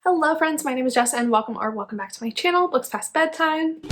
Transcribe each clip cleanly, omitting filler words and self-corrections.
Hello friends, my name is Jess and welcome back to my channel, Books Past Bedtime.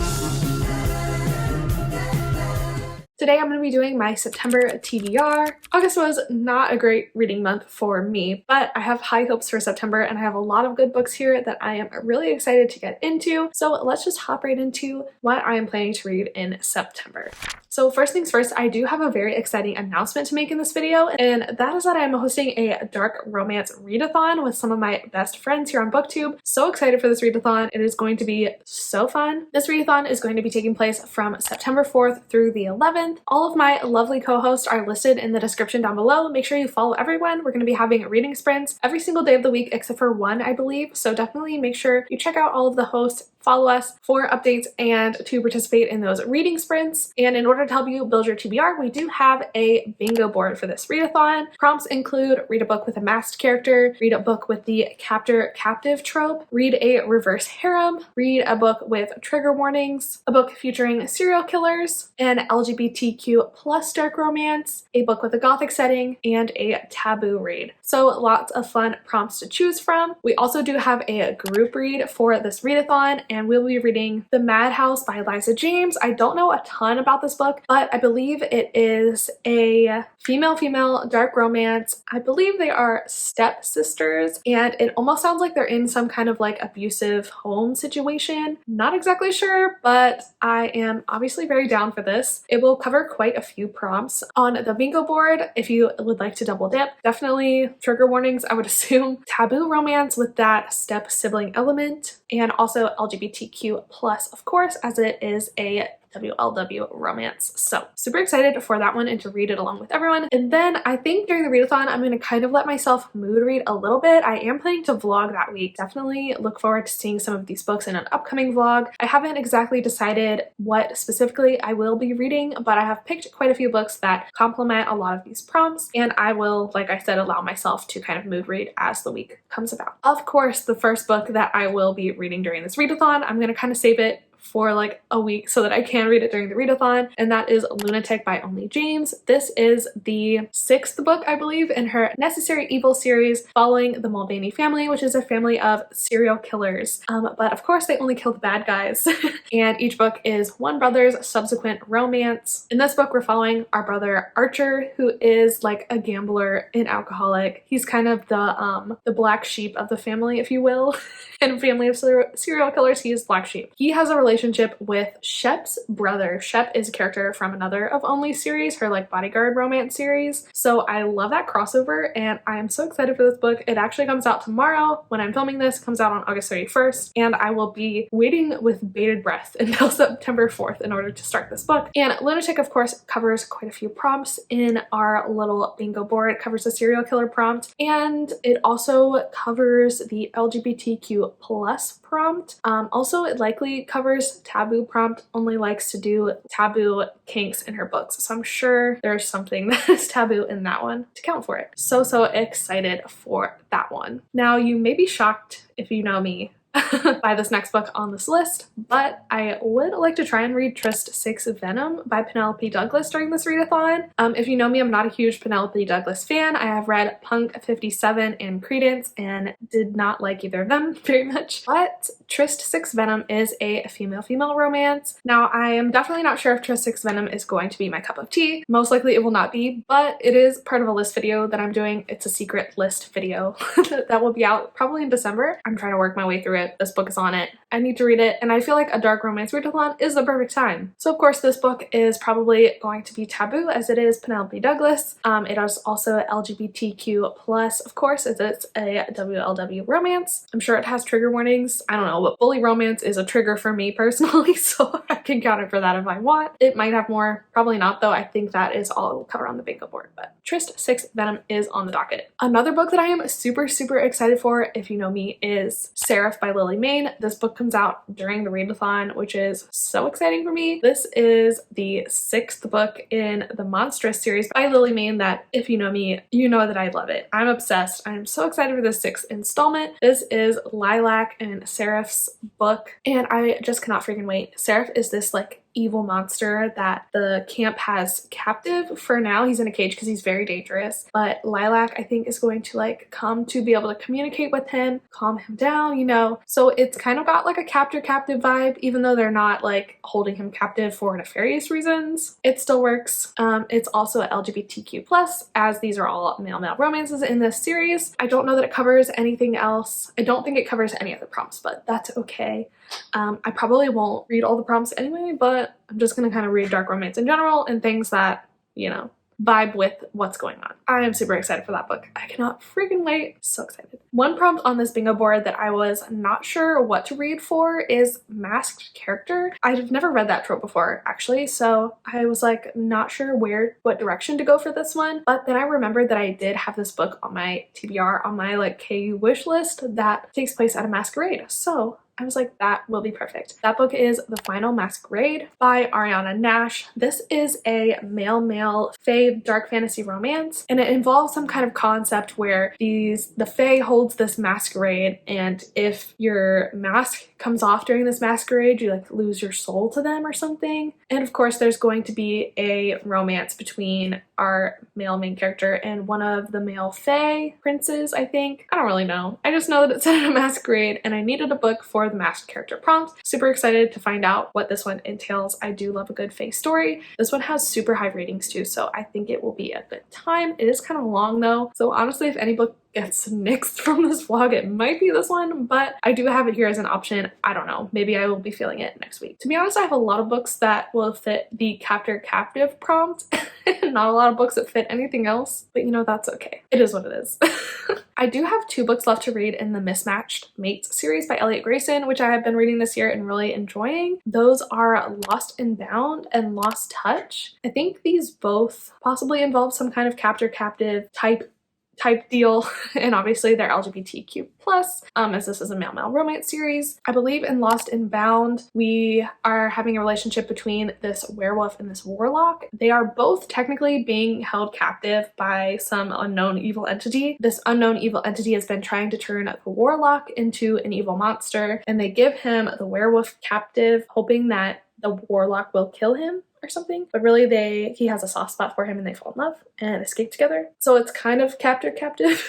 Today I'm going to be doing my September TBR. August was not a great reading month for me, but I have high hopes for September and I have a lot of good books here that I am really excited to get into. So let's just hop right into what I am planning to read in September. So first things first, I do have a very exciting announcement to make in this video, and that is that I am hosting a dark romance readathon with some of my best friends here on BookTube. So excited for this readathon. It is going to be so fun. This readathon is going to be taking place from September 4th through the 11th. All of my lovely co-hosts are listed in the description down below. Make sure you follow everyone. We're going to be having reading sprints every single day of the week except for one, I believe. So definitely make sure you check out all of the hosts, follow us for updates and to participate in those reading sprints. And in order to help you build your TBR, we do have a bingo board for this readathon. Prompts include read a book with a masked character, read a book with the captor-captive trope, read a reverse harem, read a book with trigger warnings, a book featuring serial killers, an LGBTQ plus dark romance, a book with a gothic setting, and a taboo read. So lots of fun prompts to choose from. We also do have a group read for this readathon, and we'll be reading The Madhouse by Liza James. I don't know a ton about this book, but I believe it is a female dark romance. I believe they are stepsisters, and it almost sounds like they're in some kind of like abusive home situation. Not exactly sure, but I am obviously very down for this. It will cover quite a few prompts on the bingo board if you would like to double dip. Definitely trigger warnings, I would assume. Taboo romance with that step sibling element, and also LGBTQ plus, of course, as it is a WLW romance. So super excited for that one and to read it along with everyone. And then I think during the readathon, I'm going to kind of let myself mood read a little bit. I am planning to vlog that week. Definitely look forward to seeing some of these books in an upcoming vlog. I haven't exactly decided what specifically I will be reading, but I have picked quite a few books that complement a lot of these prompts, and I will, like I said, allow myself to kind of mood read as the week comes about. Of course, the first book that I will be reading during this readathon, I'm going to kind of save it for like a week so that I can read it during the readathon, and that is Lunatic by Only James. This is the 6th book, I believe, in her Necessary Evil series following the Mulvaney family, which is a family of serial killers. But of course they only kill the bad guys. And each book is one brother's subsequent romance. In this book we're following our brother Archer, who is like a gambler and alcoholic. He's kind of the black sheep of the family, if you will. In a family of serial killers, he is black sheep. He has a relationship with Shep's brother. Shep is a character from another of Only's series, her like bodyguard romance series. So I love that crossover and I am so excited for this book. It actually comes out tomorrow when I'm filming this. It comes out on August 31st, and I will be waiting with bated breath until September 4th in order to start this book. And Lunatic, of course, covers quite a few prompts in our little bingo board. It covers the serial killer prompt, and it also covers the LGBTQ plus prompt. Also, it likely covers taboo prompt. Only likes to do taboo kinks in her books, so I'm sure there's something that is taboo in that one to count for it. So excited for that one. Now, you may be shocked if you know me by this next book on this list, but I would like to try and read Trist 6 Venom by Penelope Douglas during this readathon. If you know me, I'm not a huge Penelope Douglas fan. I have read Punk 57 and Credence and did not like either of them very much, but Trist 6 Venom is a female-female romance. Now, I am definitely not sure if Trist 6 Venom is going to be my cup of tea. Most likely it will not be, but it is part of a list video that I'm doing. It's a secret list video that will be out probably in December. I'm trying to work my way through it. This book is on it. I need to read it, and I feel like a dark romance readathon is the perfect time. So of course this book is probably going to be taboo as it is Penelope Douglas. It is also LGBTQ plus, of course, as it's a WLW romance. I'm sure it has trigger warnings. I don't know, but bully romance is a trigger for me personally, so I can count it for that if I want. It might have more, probably not though. I think that is all it will cover on the bingo board, but Trist 6 Venom is on the docket. Another book that I am super excited for, if you know me, is Seraph by Lily Mayne. This book comes out during the readathon, which is so exciting for me. This is the 6th book in the Monstrous series by Lily Mayne that, if you know me, you know that I love it. I'm obsessed. I'm so excited for this 6th installment. This is Lilac and Seraph's book, and I just cannot freaking wait. Seraph is this like evil monster that the camp has captive for now. He's in a cage because he's very dangerous, but Lilac, I think, is going to like come to be able to communicate with him, calm him down, you know. So it's kind of got like a captive vibe, even though they're not like holding him captive for nefarious reasons. It still works. It's also LGBTQ+, as these are all male romances in this series. I don't know that it covers anything else. I don't think it covers any other prompts, but that's okay. I probably won't read all the prompts anyway, but I'm just gonna kind of read dark romance in general and things that, you know, vibe with what's going on. I am super excited for that book. I cannot freaking wait. So excited. One prompt on this bingo board that I was not sure what to read for is masked character. I've never read that trope before, actually, so I was like not sure what direction to go for this one. But then I remembered that I did have this book on my TBR, on my like KU wish list that takes place at a masquerade. So I was like, that will be perfect. That book is The Final Masquerade by Ariana Nash. This is a male fae dark fantasy romance, and it involves some kind of concept where the fae holds this masquerade, and if your mask comes off during this masquerade, you like lose your soul to them or something. And of course, there's going to be a romance between our male main character and one of the male fae princes, I think. I don't really know. I just know that it's at a masquerade, and I needed a book for the masked character prompt. Super excited to find out what this one entails. I do love a good fae story. This one has super high ratings too, so I think it will be a good time. It is kind of long though, so honestly, if any book gets nixed from this vlog, it might be this one, but I do have it here as an option. I don't know, maybe I will be feeling it next week. To be honest, I have a lot of books that will fit the captive prompt and not a lot of books that fit anything else, but you know, that's okay. It is what it is. I do have 2 books left to read in the Mismatched Mates series by Elliot Grayson, which I have been reading this year and really enjoying. Those are Lost and Bound and Lost Touch. I think these both possibly involve some kind of captive type deal, and obviously they're LGBTQ+, as this is a male romance series. I believe in Lost and Bound, we are having a relationship between this werewolf and this warlock. They are both technically being held captive by some unknown evil entity. This unknown evil entity has been trying to turn the warlock into an evil monster, and they give him the werewolf captive, hoping that the warlock will kill him or something, but really he has a soft spot for him and they fall in love and escape together. So it's kind of captive.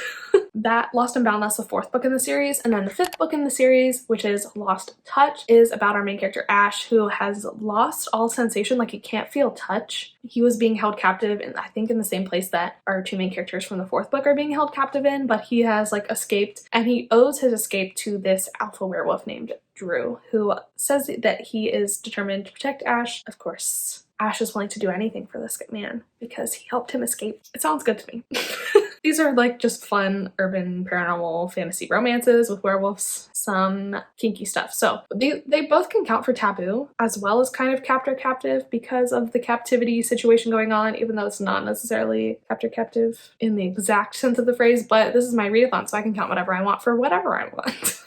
That Lost and Bound, that's the 4th book in the series, and then the 5th book in the series, which is Lost Touch, is about our main character Ash, who has lost all sensation, like he can't feel touch. He was being held captive in, I think, in the same place that our 2 main characters from the 4th book are being held captive in, but he has like escaped, and he owes his escape to this alpha werewolf named Drew, who says that he is determined to protect Ash. Of course, Ash is willing to do anything for this man because he helped him escape. It sounds good to me. These are like just fun urban paranormal fantasy romances with werewolves, some kinky stuff. So they both can count for taboo as well as kind of captive because of the captivity situation going on, even though it's not necessarily captive in the exact sense of the phrase, but this is my readathon, so I can count whatever I want for whatever I want.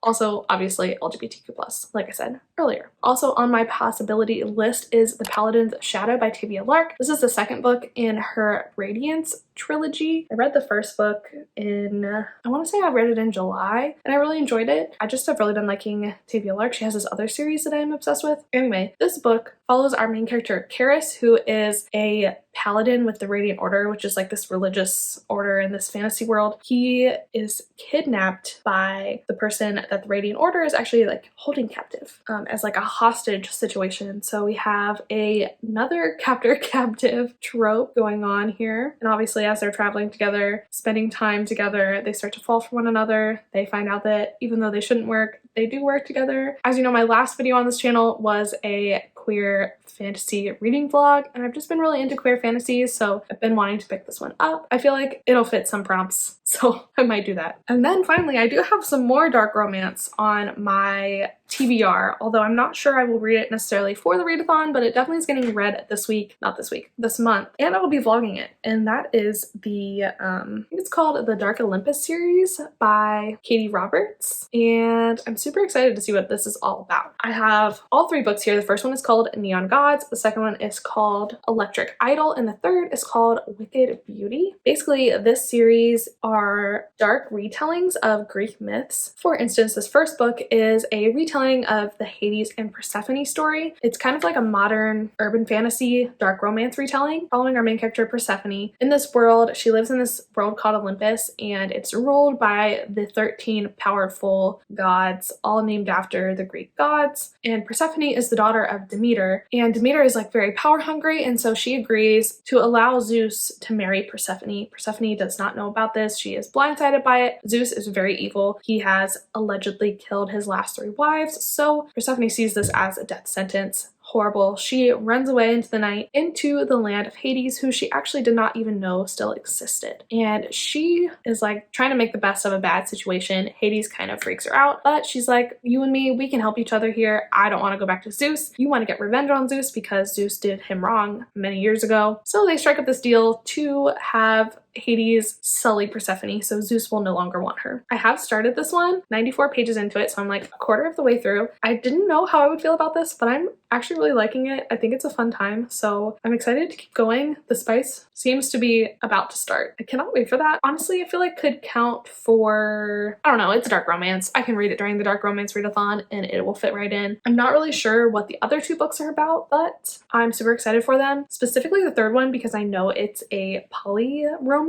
Also, obviously, LGBTQ+, like I said earlier. Also on my possibility list is The Paladin's Shadow by Tavia Lark. This is the 2nd book in her Radiance trilogy. I read the 1st book in, I want to say I read it in July, and I really enjoyed it. I just have really been liking Tavia Lark. She has this other series that I'm obsessed with. Anyway, this book follows our main character, Karis, who is a paladin with the Radiant Order, which is like this religious order in this fantasy world. He is kidnapped by the person that the Radiant Order is actually like holding captive as like a hostage situation. So we have another captive trope going on here. And obviously as they're traveling together, spending time together, they start to fall for one another. They find out that even though they shouldn't work, they do work together. As you know, my last video on this channel was a queer fantasy reading vlog, and I've just been really into queer fantasies, so I've been wanting to pick this one up. I feel like it'll fit some prompts, so I might do that. And then finally, I do have some more dark romance on my TBR, although I'm not sure I will read it necessarily for the readathon, but it definitely is getting read this month, and I will be vlogging it. And that is the, I think it's called the Dark Olympus series by Katie Roberts, and I'm super excited to see what this is all about. I have all 3 books here. The first one is called called Neon Gods, the second one is called Electric Idol, and the third is called Wicked Beauty. Basically, this series are dark retellings of Greek myths. For instance, this first book is a retelling of the Hades and Persephone story. It's kind of like a modern urban fantasy dark romance retelling following our main character Persephone. In this world, she lives in this world called Olympus, and it's ruled by the 13 powerful gods, all named after the Greek gods. And Persephone is the daughter of Demeter, and Demeter is like very power hungry, and so she agrees to allow Zeus to marry Persephone. Persephone does not know about this. She is blindsided by it. Zeus is very evil. He has allegedly killed his last 3 wives, so Persephone sees this as a death sentence. Horrible. She runs away into the night into the land of Hades, who she actually did not even know still existed. And she is like trying to make the best of a bad situation. Hades kind of freaks her out, but she's like, you and me, we can help each other here. I don't want to go back to Zeus. You want to get revenge on Zeus because Zeus did him wrong many years ago. So they strike up this deal to have Hades sully Persephone, so Zeus will no longer want her. I have started this one, 94 pages into it, so I'm like a quarter of the way through. I didn't know how I would feel about this, but I'm actually really liking it. I think it's a fun time, so I'm excited to keep going. The spice seems to be about to start. I cannot wait for that. Honestly, I feel like could count for, I don't know, it's dark romance. I can read it during the dark romance readathon and it will fit right in. I'm not really sure what the other 2 books are about, but I'm super excited for them. Specifically the third one because I know it's a poly romance.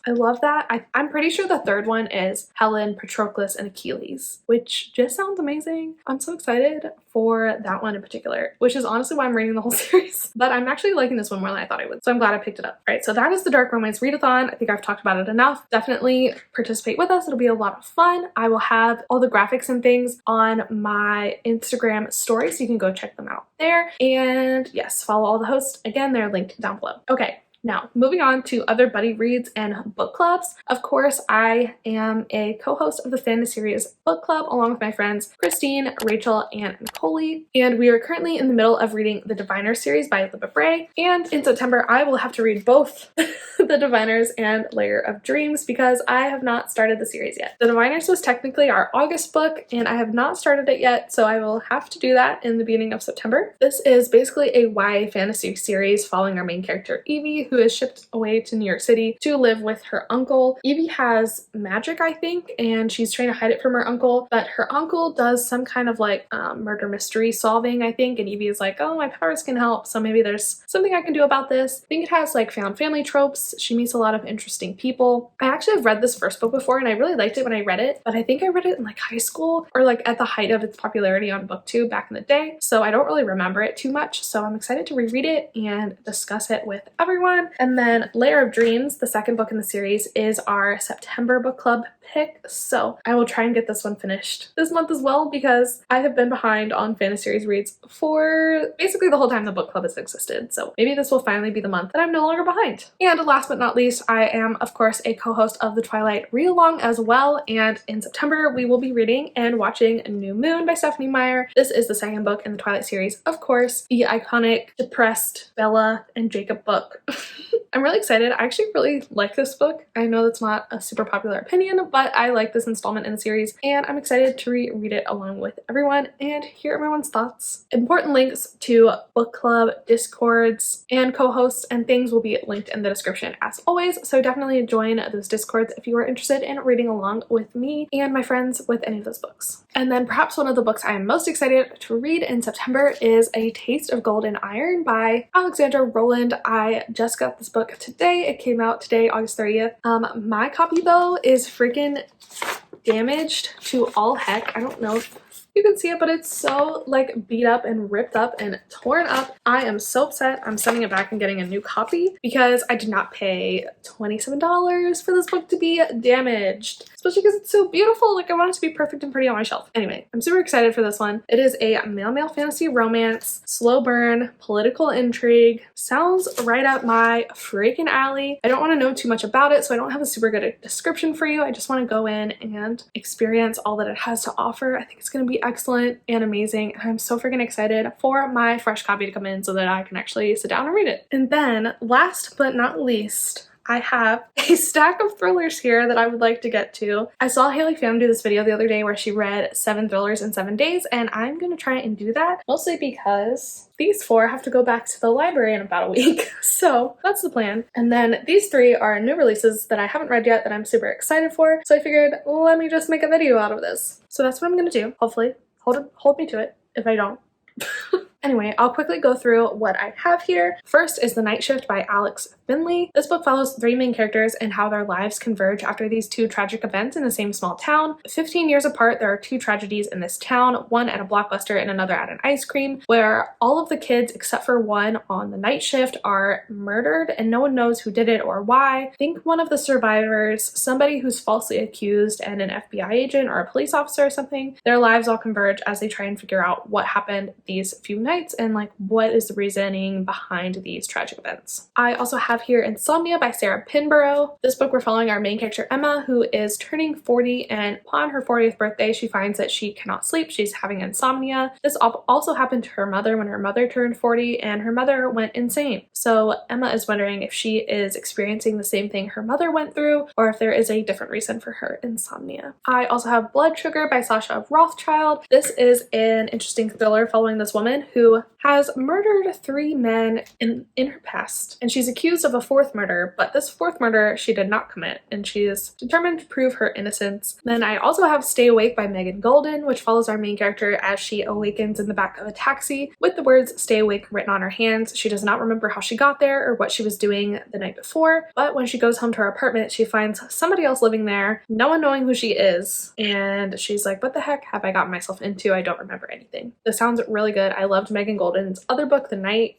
I love that. I'm pretty sure the third one is Helen, Patroclus, and Achilles, which just sounds amazing. I'm so excited for that one in particular, which is honestly why I'm reading the whole series. But I'm actually liking this one more than I thought I would, so I'm glad I picked it up. All right, so that is the Dark Romance Readathon. I think I've talked about it enough. Definitely participate with us. It'll be a lot of fun. I will have all the graphics and things on my Instagram story, so you can go check them out there. And yes, follow all the hosts. Again, they're linked down below. Okay. Now, moving on to other buddy reads and book clubs. Of course, I am a co-host of the FANTASERIES book club along with my friends Christine, Rachel, and Nicole. And we are currently in the middle of reading the Diviners series by Libba Bray. And in September, I will have to read both the Diviners and Layer of Dreams because I have not started the series yet. The Diviners was technically our August book, and I have not started it yet, so I will have to do that in the beginning of September. This is basically a YA fantasy series following our main character Evie, who is shipped away to New York City to live with her uncle. Evie has magic, I think, and she's trying to hide it from her uncle, but her uncle does some kind of like murder mystery solving, I think, and Evie is like, oh, my powers can help, so maybe there's something I can do about this. I think it has like found family tropes. She meets a lot of interesting people. I actually have read this first book before and I really liked it when I read it, but I think I read it in like high school or like at the height of its popularity on BookTube back in the day, so I don't really remember it too much, so I'm excited to reread it and discuss it with everyone. And then Layer of Dreams, the second book in the series, is our September book club pick, so I will try and get this one finished this month as well because I have been behind on FANTASERIES reads for basically the whole time the book club has existed, so maybe this will finally be the month that I'm no longer behind. And last but not least, I am of course a co-host of the Twilight read-along as well, and in September we will be reading and watching New Moon by Stephanie Meyer. This is the second book in the Twilight series, of course, the iconic depressed Bella and Jacob book. I'm really excited. I actually really like this book. I know that's not a super popular opinion, but I like this installment in the series and I'm excited to reread it along with everyone and hear everyone's thoughts. Important links to book club, discords, and co-hosts and things will be linked in the description as always, so definitely join those discords if you are interested in reading along with me and my friends with any of those books. And then perhaps one of the books I am most excited to read in September is A Taste of Gold and Iron by Alexandra Rowland. I just got this book today. It came out today, August 30th. My copy though is freaking damaged to all heck. I don't know if you can see it, but it's so like beat up and ripped up and torn up. I am so upset. I'm sending it back and getting a new copy because I did not pay $27 for this book to be damaged, especially because it's so beautiful. Like I want it to be perfect and pretty on my shelf. Anyway, I'm super excited for this one. It is a male fantasy romance, slow burn, political intrigue. Sounds right up my freaking alley. I don't want to know too much about it, so I don't have a super good description for you. I just want to go in and experience all that it has to offer. I think it's going to be excellent and amazing, and I'm so freaking excited for my fresh copy to come in so that I can actually sit down and read it. And then last but not least, I have a stack of thrillers here that I would like to get to. I saw Haley Pham do this video the other day where she read 7 thrillers in 7 days, and I'm gonna try and do that, mostly because these 4 have to go back to the library in about a week. So that's the plan. And then these 3 are new releases that I haven't read yet that I'm super excited for. So I figured, let me just make a video out of this. So that's what I'm gonna do. Hopefully, hold me to it if I don't. Anyway, I'll quickly go through what I have here. First is The Night Shift by Alex Finley. This book follows 3 main characters and how their lives converge after these 2 tragic events in the same small town. 15 years apart, there are 2 tragedies in this town, one at a Blockbuster and another at an ice cream, where all of the kids except for one on the night shift are murdered and no one knows who did it or why. I think one of the survivors, somebody who's falsely accused, and an FBI agent or a police officer or something. Their lives all converge as they try and figure out what happened these few nights and like what is the reasoning behind these tragic events. I also have here Insomnia by Sarah Pinborough. This book we're following our main character Emma, who is turning 40, and upon her 40th birthday she finds that she cannot sleep. She's having insomnia. This also happened to her mother when her mother turned 40 and her mother went insane. So Emma is wondering if she is experiencing the same thing her mother went through or if there is a different reason for her insomnia. I also have Blood Sugar by Sasha Rothschild. This is an interesting thriller following this woman who has murdered 3 men in her past, and she's accused of a 4th murder, but this 4th murder she did not commit, and she is determined to prove her innocence. Then I also have Stay Awake by Megan Golden, which follows our main character as she awakens in the back of a taxi with the words "Stay Awake" written on her hands. She does not remember how she got there or what she was doing the night before, but when she goes home to her apartment she finds somebody else living there, no one knowing who she is, and she's like, what the heck have I gotten myself into? I don't remember anything. This sounds really good. I loved Megan Golden's other book, The Night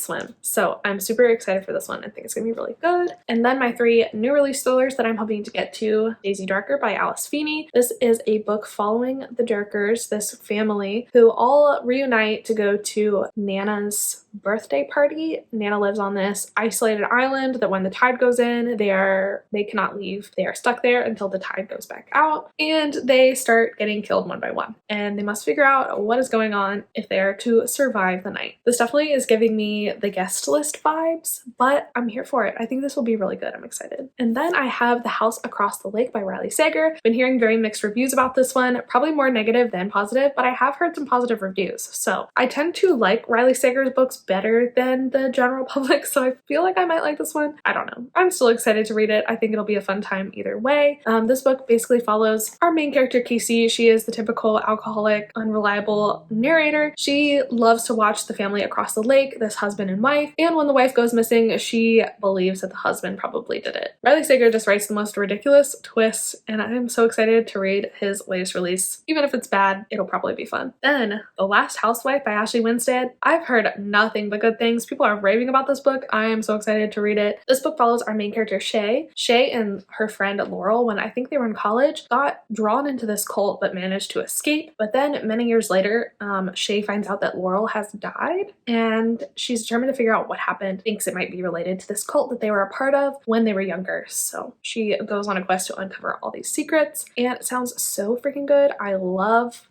Swim. So I'm super excited for this one. I think it's gonna be really good. And then my 3 new release thrillers that I'm hoping to get to: Daisy Darker by Alice Feeney. This is a book following the Darkers, this family who all reunite to go to Nana's birthday party. Nana lives on this isolated island that when the tide goes in, they cannot leave. They are stuck there until the tide goes back out, and they start getting killed one by one. And they must figure out what is going on if they are to survive the night. This definitely is giving me the guest list vibes, but I'm here for it. I think this will be really good. I'm excited. And then I have The House Across the Lake by Riley Sager. Been hearing very mixed reviews about this one, probably more negative than positive, but I have heard some positive reviews. So I tend to like Riley Sager's books better than the general public, so I feel like I might like this one. I don't know. I'm still excited to read it. I think it'll be a fun time either way. This book basically follows our main character Casey. She is the typical alcoholic, unreliable narrator. She loves to watch the family across the lake, this husband and wife, and when the wife goes missing, she believes that the husband probably did it. Riley Sager just writes the most ridiculous twists, and I'm so excited to read his latest release. Even if it's bad, it'll probably be fun. Then The Last Housewife by Ashley Winstead. I've heard nothing but good things. People are raving about this book. I am so excited to read it. This book follows our main character Shay. Shay and her friend Laurel, when I think they were in college, got drawn into this cult but managed to escape. But then many years later, Shay finds out that Laurel has died, and she's determined to figure out what happened. Thinks it might be related to this cult that they were a part of when they were younger. So she goes on a quest to uncover all these secrets, and it sounds so freaking good. I love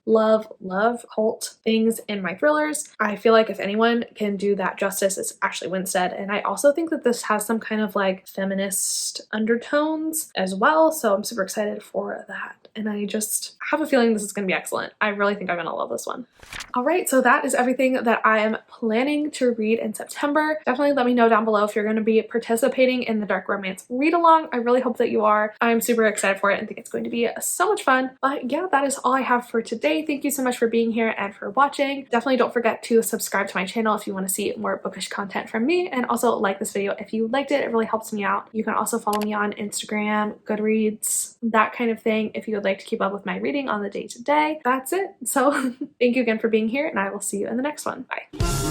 cult things in my thrillers. I feel like if anyone can do that justice, it's Ashley Winstead. And I also think that this has some kind of like feminist undertones as well, so I'm super excited for that. And I just have a feeling this is going to be excellent. I really think I'm going to love this one. All right, so that is everything that I am planning to read in September. Definitely let me know down below if you're going to be participating in the Dark Romance read-along. I really hope that you are. I'm super excited for it and think it's going to be so much fun. But yeah, that is all I have for today. Thank you so much for being here and for watching. Definitely don't forget to subscribe to my channel if you want to see more bookish content from me, and also like this video if you liked it. It really helps me out. You can also follow me on Instagram, Goodreads, that kind of thing if you would like to keep up with my reading on the day-to-day. That's it. So thank you again for being here, and I will see you in the next one. Bye.